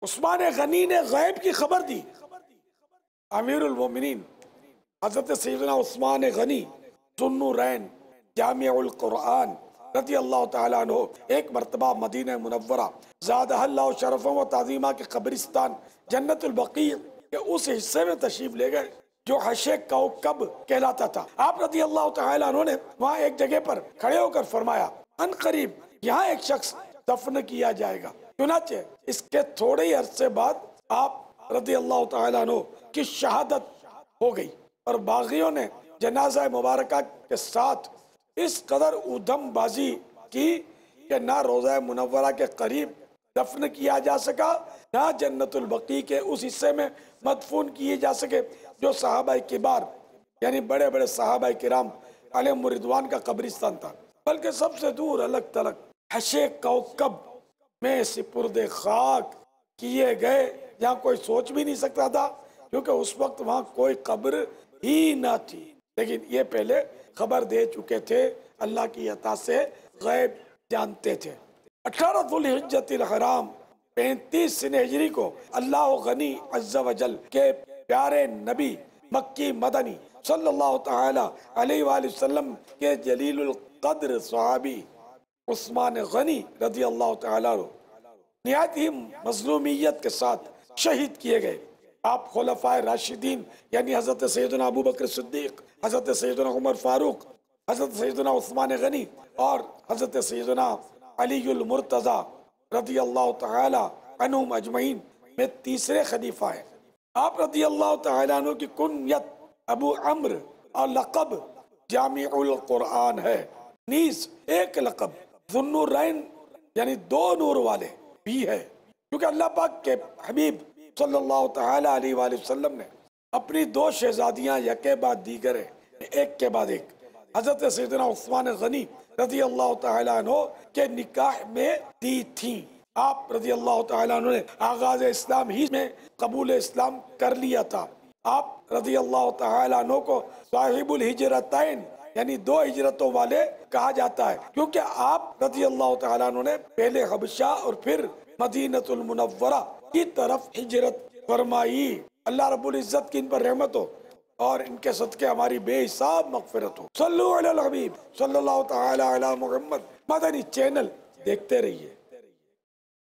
عثمان غنی نے غیب کی خبر دی. امیر المومنین حضرت سیدنا عثمان غنی ذوالنورین جامع القرآن رضی اللہ تعالیٰ عنہ ایک مرتبہ مدینہ منورہ زادہ اللہ شرفا و تعظیمہ کے قبرستان جنت البقیع کے اس حصے میں تشریف لے گئے جو حشر کوکب کہلاتا تھا. آپ رضی اللہ تعالیٰ عنہ نے وہاں ایک جگہ پر کھڑے ہو کر فرمایا ان قریب یہاں ایک شخص دفن کیا جائے گا. چنانچہ اس کے تھوڑے ہی عرصے بعد آپ رضی اللہ تعالیٰ عنہ کی شہادت ہو گئی اور باغیوں نے جنازہ مبارکہ کے ساتھ اس قدر ادھم بازی کی کہ نہ روضہ منورہ کے قریب دفن کیا جا سکا نہ جنت البقیع کے اس حصے میں مدفون کیے جا سکے جو صحابہ کبار یعنی بڑے بڑے صحابہ کرام علیہم رضوان کا قبرستان تھا، بلکہ سب سے دور الگ تلک حشر کوکب میں سپرد خاک کیے گئے جہاں کوئی سوچ بھی نہیں سکتا تھا کیونکہ اس وقت وہاں کوئی قبر ہی نہ تھی. لیکن یہ پہلے خبر دے چکے تھے، اللہ کی عطا سے غیب جانتے تھے. 18 ذوالحجۃ الحرام 35 سن ہجری کو اللہ غنی عز و جل کے پیارے نبی مکی مدنی صلی اللہ تعالی علیہ وآلہ وسلم کے جلیل القدر صحابی عثمان غنی رضی اللہ تعالیٰ عنہ نہایت ہی مظلومیت کے ساتھ شہید کیے گئے. آپ خلفائے راشدین یعنی حضرت سیدنا ابو بکر صدیق، حضرت سیدنا عمر فاروق، حضرت سیدنا عثمان غنی اور حضرت سیدنا علی المرتضی رضی اللہ تعالی عنہم اجمعین میں تیسرے خلیفہ ہیں. آپ رضی اللہ تعالیٰ عنہ کی کنیت ابو عمر اور لقب جامع القرآن ہے. نیز ایک لقب ذوالنورین یعنی 2 نور والے بھی ہے کیونکہ اللہ پاک کے حبیب صلی اللہ تعالی علیہ وآلہ وسلم نے اپنی 2 شہزادیاں یکے بعد دیگر ایک کے بعد ایک حضرت سیدنا عثمان غنی رضی اللہ تعالی عنہ کے نکاح میں دی تھیں. آپ رضی اللہ تعالی عنہ نے آغاز اسلام ہی میں قبول اسلام کر لیا تھا. آپ رضی اللہ تعالی عنہ کو صاحب الہجرتین یعنی 2 ہجرتوں والے کہا جاتا ہے کیونکہ آپ رضی اللہ تعالیٰ عنہ نے پہلے حبشہ اور پھر مدینہ المنورہ کی طرف ہجرت فرمائی. اللہ رب العزت کی ان پر رحمت ہو اور ان کے صدقے ہماری بے حساب مغفرت ہو. صلو علی الحبیب صلی اللہ تعالی علی محمد. مدنی چینل دیکھتے رہیے.